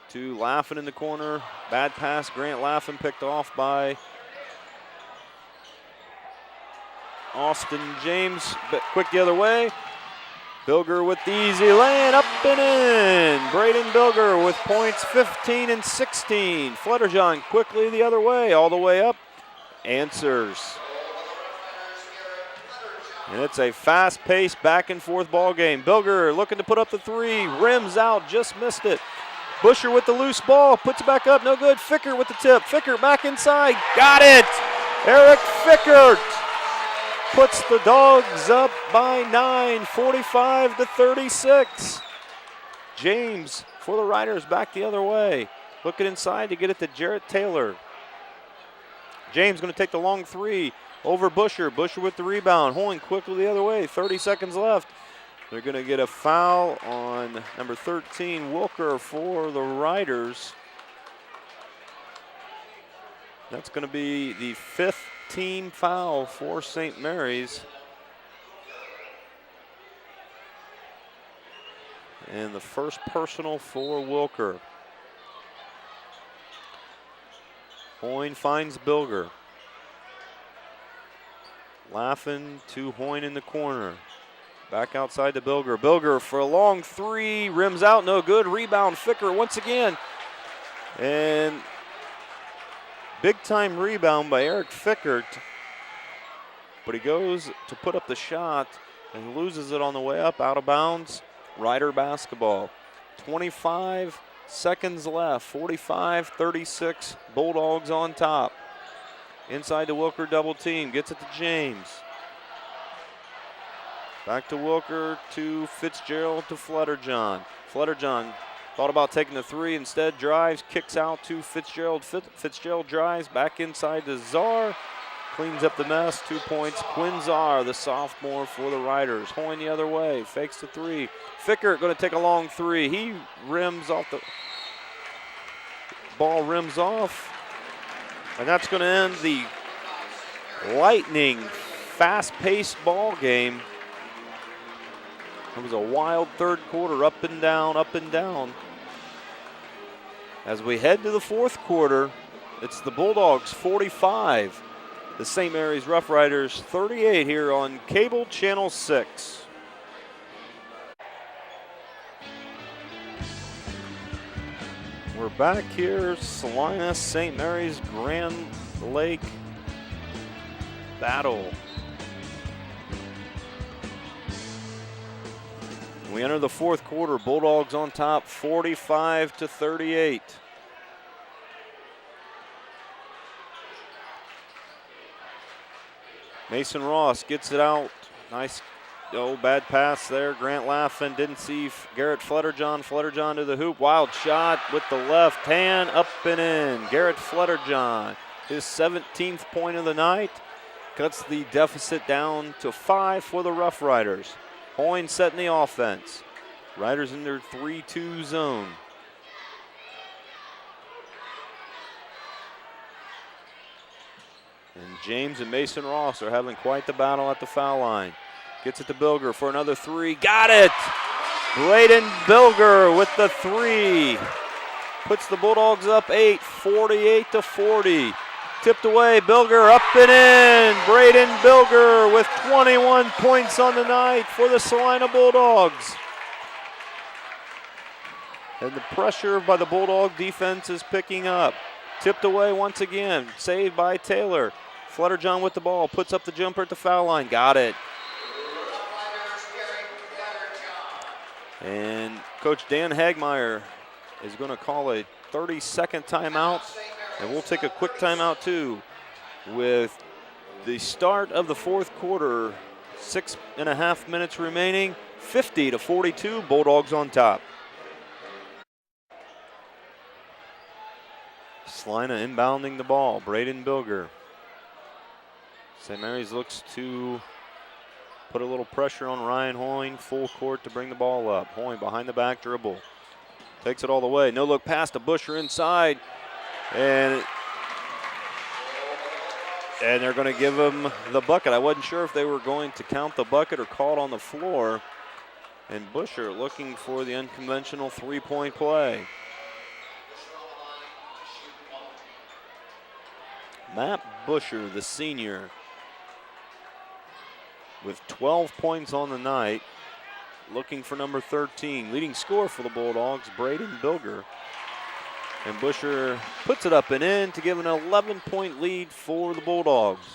To Laffin in the corner. Bad pass. Grant Laffin picked off by Austin James. But quick the other way. Bilger with the easy lay-in, up and in. Braden Bilger with points 15 and 16. Flutterjohn quickly the other way, all the way up. Answers. And it's a fast-paced back-and-forth ball game. Bilger looking to put up the three. Rims out, just missed it. Busher with the loose ball, puts it back up, no good. Fickert with the tip. Fickert back inside, got it. Eric Fickert puts the Dogs up by 9, 45-36. James for the Riders back the other way. Looking inside to get it to Jarrett Taylor. James going to take the long three over Busher. Busher with the rebound. Hoying quickly the other way. 30 seconds left. They're going to get a foul on number 13, Wilker, for the Riders. That's going to be the 5th team foul for St. Mary's. And the first personal for Wilker. Hoyne finds Bilger. Laughin to Hoyne in the corner. Back outside to Bilger. Bilger for a long three. Rims out, no good. Rebound, Ficker once again. And big time rebound by Eric Fickert. But he goes to put up the shot and loses it on the way up, out of bounds. Rider basketball. 25 seconds left. 45-36. Bulldogs on top. Inside the Wilker double team. Gets it to James. Back to Wilker, to Fitzgerald, to Flutterjohn. Flutterjohn thought about taking the three. Instead drives, kicks out to Fitzgerald. Fitzgerald drives back inside to Czar. Cleans up the mess, 2 points. Quinn Czar, the sophomore for the Riders. Hoyne the other way, fakes the three. Fickert going to take a long three. He rims off the ball, rims off. And that's going to end the lightning, fast-paced ball game. It was a wild third quarter, up and down, up and down. As we head to the fourth quarter, it's the Bulldogs 45. The St. Mary's Rough Riders 38 here on Cable Channel 6. We're back here, Celina, St. Mary's Grand Lake battle. We enter the fourth quarter, Bulldogs on top, 45-38. Mason Ross gets it out. Nice, bad pass there. Grant Laughin didn't see Garrett Flutterjohn. Flutterjohn to the hoop. Wild shot with the left hand, up and in. Garrett Flutterjohn, his 17th point of the night, cuts the deficit down to 5 for the Rough Riders. Hoyne setting the offense. Riders in their 3-2 zone. And James and Mason Ross are having quite the battle at the foul line. Gets it to Bilger for another three. Got it! Braden Bilger with the three. Puts the Bulldogs up 8, 48-40. Tipped away, Bilger up and in. Braden Bilger with 21 points on the night for the Celina Bulldogs. And the pressure by the Bulldog defense is picking up. Tipped away once again, saved by Taylor. Flutterjohn with the ball, puts up the jumper at the foul line, got it. And Coach Dan Hagmeyer is going to call a 30-second timeout, and we'll take a quick timeout too. With the start of the fourth quarter, 6.5 minutes remaining, 50-42, Bulldogs on top. Celina inbounding the ball, Braden Bilger. St. Mary's looks to put a little pressure on Ryan Hoyne, full court to bring the ball up. Hoyne behind the back dribble. Takes it all the way. No look pass to Busher inside. And they're going to give him the bucket. I wasn't sure if they were going to count the bucket or call it on the floor. And Busher looking for the unconventional three-point play. Matt Busher, the senior, with 12 points on the night, looking for number 13. Leading scorer for the Bulldogs, Braden Bilger. And Busher puts it up and in to give an 11-point lead for the Bulldogs.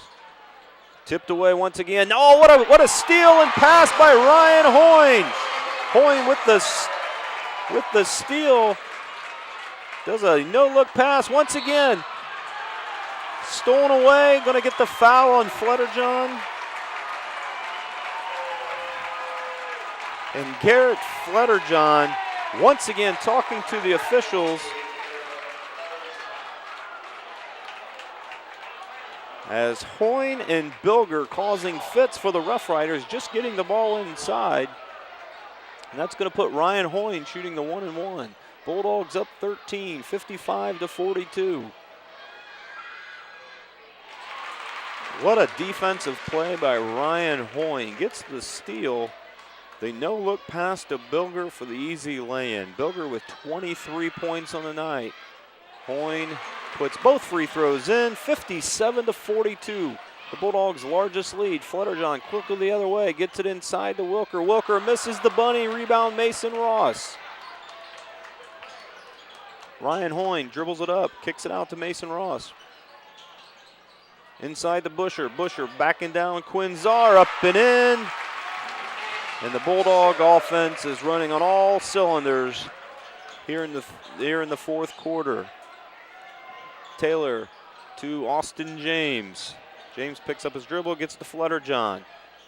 Tipped away once again. Oh, what a steal and pass by Ryan Hoyne. Hoyne with the steal. Does a no-look pass once again. Stolen away, going to get the foul on Flutterjohn. And Garrett Flutterjohn once again talking to the officials. as Hoyne and Bilger causing fits for the Rough Riders, just getting the ball inside. And that's going to put Ryan Hoyne shooting the 1-and-1. Bulldogs up 13, 55-42. What a defensive play by Ryan Hoyne. Gets the steal. They no-look pass to Bilger for the easy lay-in. Bilger with 23 points on the night. Hoyne puts both free throws in, 57-42. The Bulldogs' largest lead. Flutterjohn quickly the other way, gets it inside to Wilker. Wilker misses the bunny, rebound Mason Ross. Ryan Hoyne dribbles it up, kicks it out to Mason Ross. Inside to Busher. Busher backing down Quinn Czar, up and in. And the Bulldog offense is running on all cylinders here in the fourth quarter. Taylor to Austin James. James picks up his dribble, gets to Flutterjohn.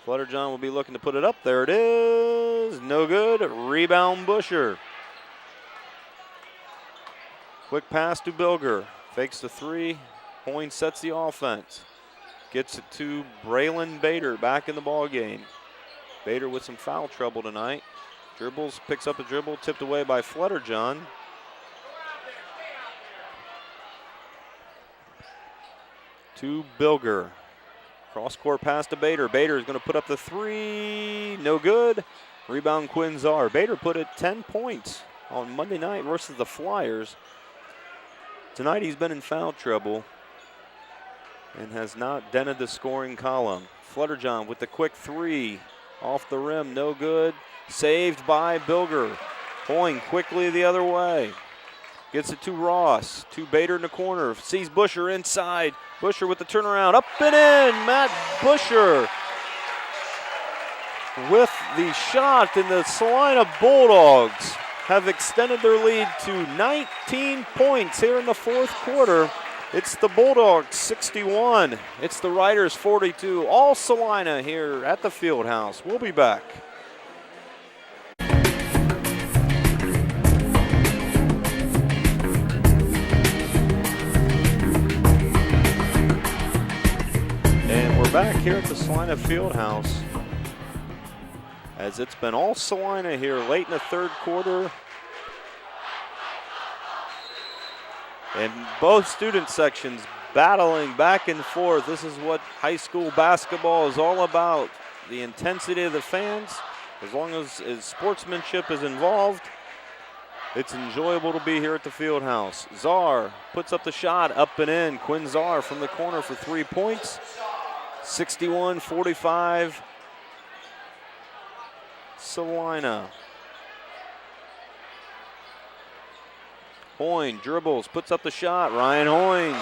Flutterjohn will be looking to put it up. There it is. No good. Rebound Busher. Quick pass to Bilger. Fakes the three. Hoyne sets the offense. Gets it to Braylon Bader back in the ball game. Bader with some foul trouble tonight. Dribbles, picks up a dribble, tipped away by Flutterjohn. To Bilger. Cross-court pass to Bader. Bader is going to put up the three. No good. Rebound Quinn Czar. Bader put it 10 points on Monday night versus the Flyers. Tonight he's been in foul trouble and has not dented the scoring column. Flutterjohn with the quick three. Off the rim, no good. Saved by Bilger. Hoyne quickly the other way. Gets it to Ross. To Bader in the corner. Sees Busher inside. Busher with the turnaround. Up and in. Matt Busher with the shot. And the Celina Bulldogs have extended their lead to 19 points here in the fourth quarter. It's the Bulldogs 61. It's the Riders 42. All Celina here at the Fieldhouse. We'll be back. And we're back here at the Celina Fieldhouse as it's been all Celina here late in the third quarter. And both student sections battling back and forth. This is what high school basketball is all about. The intensity of the fans. As long as sportsmanship is involved, it's enjoyable to be here at the Fieldhouse. Czar puts up the shot, up and in. Quinn Czar from the corner for 3 points. 61-45. Celina. Hoyne dribbles, puts up the shot. Ryan Hoyne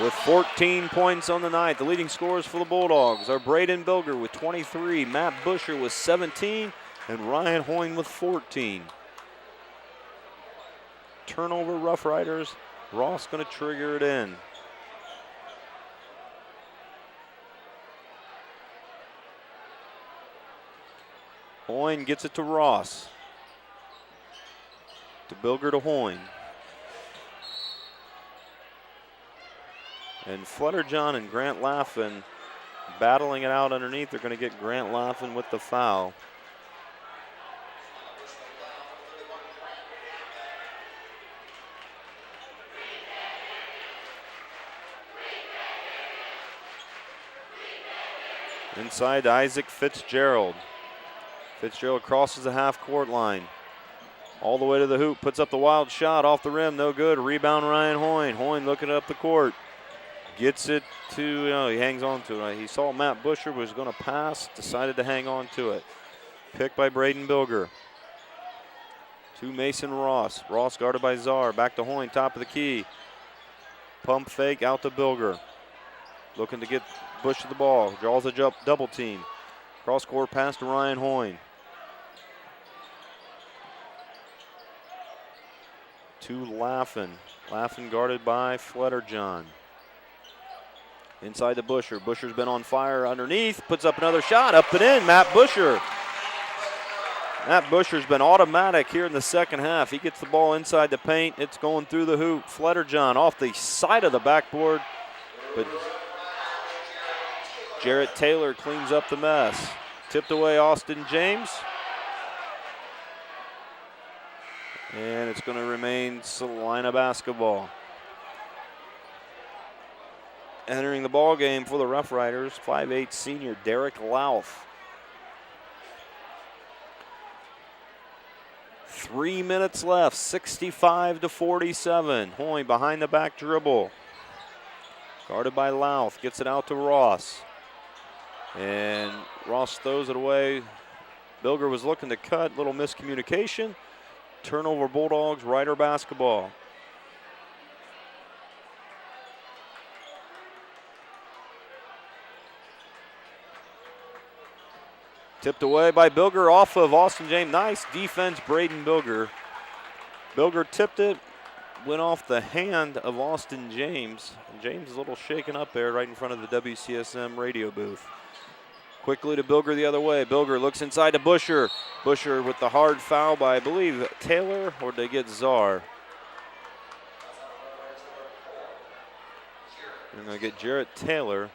with 14 points on the night. The leading scorers for the Bulldogs are Braden Bilger with 23, Matt Busher with 17, and Ryan Hoyne with 14. Turnover, Rough Riders. Ross going to trigger it in. Hoyne gets it to Ross. To Bilger to Hoyne. And Flutterjohn and Grant Laughlin battling it out underneath. They're going to get Grant Laughlin with the foul. Inside to Isaac Fitzgerald. Fitzgerald crosses the half-court line. All the way to the hoop, puts up the wild shot off the rim, no good. Rebound Ryan Hoyne. Hoyne looking up the court. Gets it to, he hangs on to it. He saw Matt Busher was going to pass, decided to hang on to it. Picked by Braden Bilger. To Mason Ross. Ross guarded by Czar. Back to Hoyne, top of the key. Pump fake out to Bilger. Looking to get Busher the ball. Draws a double team. Cross-court pass to Ryan Hoyne. To Laughlin. Laughlin guarded by Flutterjohn. Inside to Busher. Busher's been on fire underneath. Puts up another shot. Up and in. Matt Busher. Matt Busher's been automatic here in the second half. He gets the ball inside the paint. It's going through the hoop. Flutterjohn off the side of the backboard. But Jarrett Taylor cleans up the mess. Tipped away Austin James. And it's going to remain Celina basketball. Entering the ball game for the Rough Riders, 5'8" senior Derek Louth. 3 minutes left, 65-47. Hoyne behind the back dribble. Guarded by Louth, gets it out to Ross. And Ross throws it away. Bilger was looking to cut, little miscommunication. Turnover Bulldogs, Rider basketball. Tipped away by Bilger off of Austin James. Nice defense, Braden Bilger. Bilger tipped it, went off the hand of Austin James. And James is a little shaken up there right in front of the WCSM radio booth. Quickly to Bilger the other way. Bilger looks inside to Busher. Busher with the hard foul by, I believe, Taylor, or did they get Czar? They're going to get Jarrett Taylor.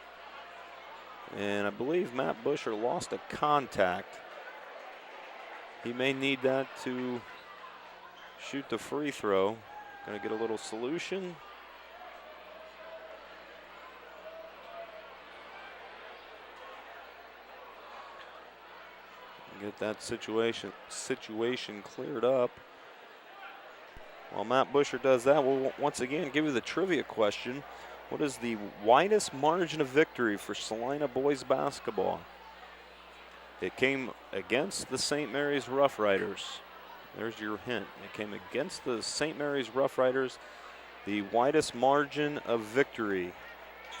And I believe Matt Busher lost a contact. He may need that to shoot the free throw. Going to get a little solution. Get that situation cleared up. While Matt Busher does that, we'll once again give you the trivia question. What is the widest margin of victory for Celina boys basketball? It came against the St. Mary's Rough Riders. There's your hint. It came against the St. Mary's Rough Riders. The widest margin of victory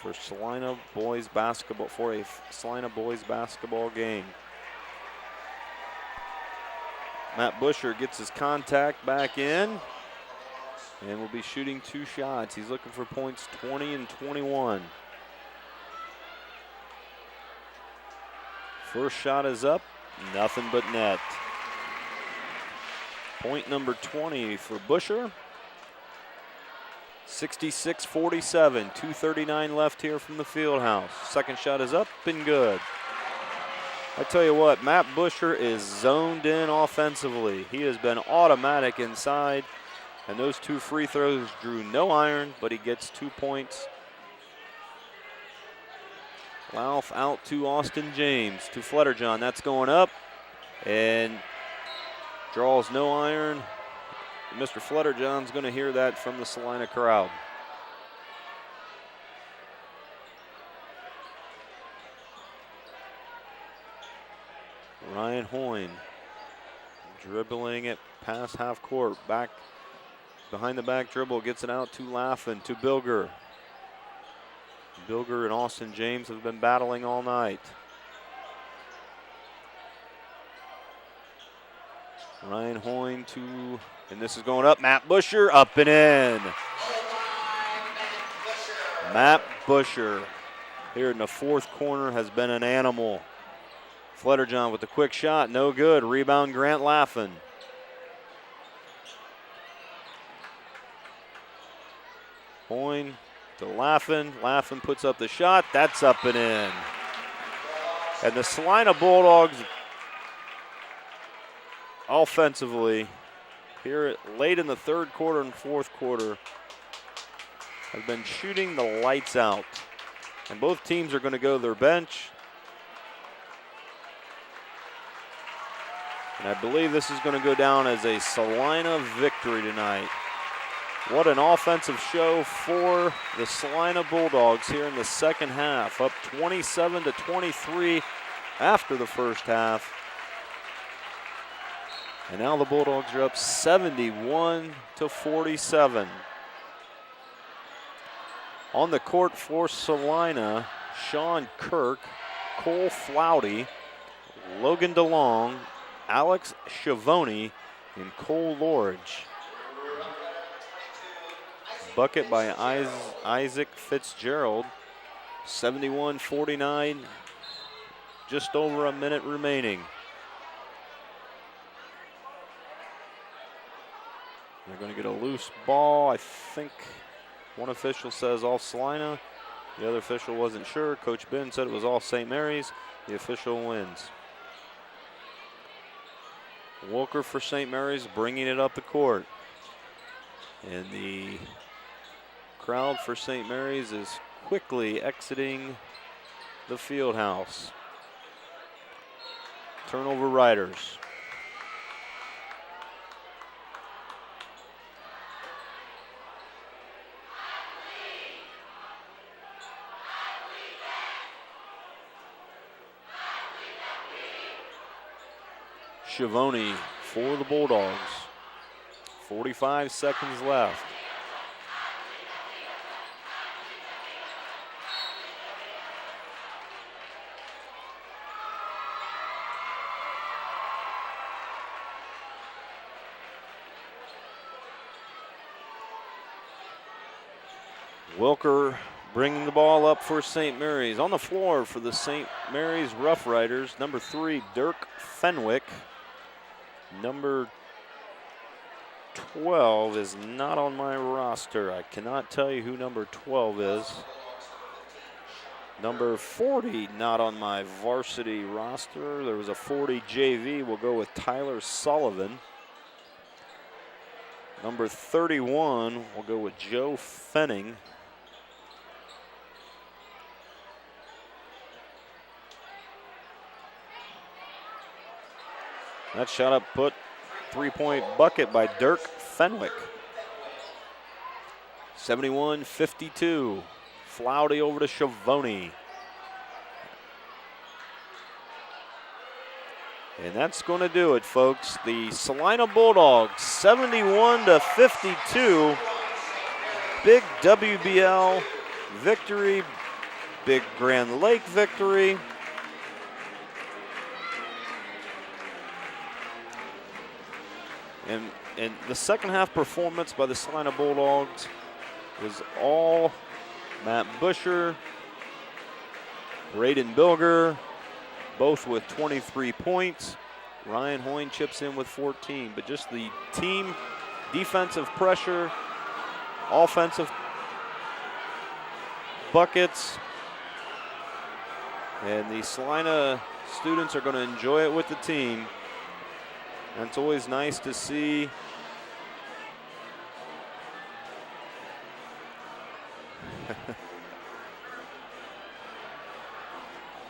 for Celina boys basketball, for a Celina boys basketball game. Matt Busher gets his contact back in and will be shooting 2 shots. He's looking for points 20 and 21. First shot is up, nothing but net. Point number 20 for Busher. 66-47, 2:39 left here from the field house. Second shot is up and good. I tell you what, Matt Busher is zoned in offensively. He has been automatic inside, and those 2 free throws drew no iron, but he gets 2 points. Louth out to Austin James, to Flutterjohn. That's going up, and draws no iron. Mr. Flutterjohn's going to hear that from the Celina crowd. Ryan Hoyne dribbling it past half court, back behind the back dribble, gets it out to Laffin, to Bilger. Bilger and Austin James have been battling all night. Ryan Hoyne to, and this is going up, Matt Busher, up and in. Matt Busher here in the fourth corner has been an animal. Flutterjohn with the quick shot, no good. Rebound, Grant Laffin. Hoyne to Laffin. Laffin puts up the shot. That's up and in. And the Celina Bulldogs offensively here late in the third quarter and fourth quarter have been shooting the lights out. And both teams are going to go to their bench. And I believe this is going to go down as a Celina victory tonight. What an offensive show for the Celina Bulldogs here in the second half. Up 27-23 after the first half. And now the Bulldogs are up 71-47. On the court for Celina, Sean Kirk, Cole Flouty, Logan DeLong, Alex Schiavone, and Cole Lorge. Bucket by Isaac Fitzgerald. 71-49, just over a minute remaining. They're going to get a loose ball. I think one official says all Celina. The other official wasn't sure. Coach Ben said it was all St. Mary's. The official wins. Wilker for St. Mary's bringing it up the court. And the crowd for St. Mary's is quickly exiting the field house. Turnover Riders. Schiavone for the Bulldogs. 45 seconds left. Wilker bringing the ball up for St. Mary's. On the floor for the St. Mary's Rough Riders, number 3, Dirk Fenwick. Number 12 is not on my roster. I cannot tell you who number 12 is. Number 40 not on my varsity roster. There was a 40 JV. We'll go with Tyler Sullivan. Number 31, we'll go with Joe Fenning. That shot up put, 3-point bucket by Dirk Fenwick. 71-52. Flouty over to Schiavone. And that's going to do it, folks. The Celina Bulldogs, 71-52. Big WBL victory, big Grand Lake victory. And the second half performance by the Celina Bulldogs was all Matt Busher, Braden Bilger, both with 23 points. Ryan Hoyne chips in with 14, but just the team defensive pressure, offensive buckets, and the Celina students are going to enjoy it with the team. And it's always nice to see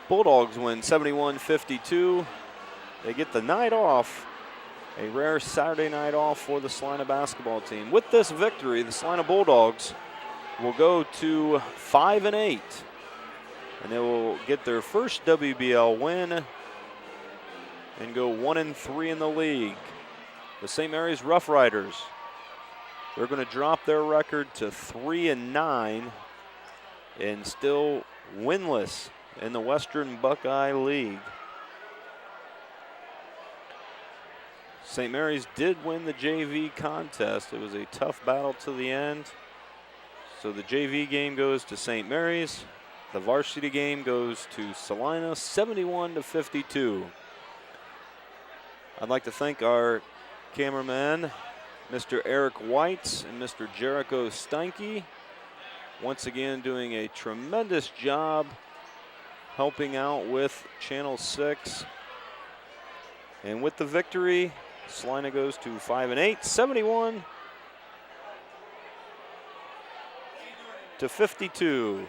Bulldogs win 71-52. They get the night off, a rare Saturday night off for the Celina basketball team. With this victory, the Celina Bulldogs will go to 5-8, and they will get their first WBL win and go 1-3 in the league. The St. Mary's Rough Riders, they're going to drop their record to 3-9 and still winless in the Western Buckeye League. St. Mary's did win the JV contest. It was a tough battle to the end. So the JV game goes to St. Mary's. The varsity game goes to Celina, 71-52. I'd like to thank our cameraman, Mr. Eric Whites and Mr. Jericho Steinke, once again doing a tremendous job helping out with Channel 6. And with the victory, Celina goes to 5-8, 71-52.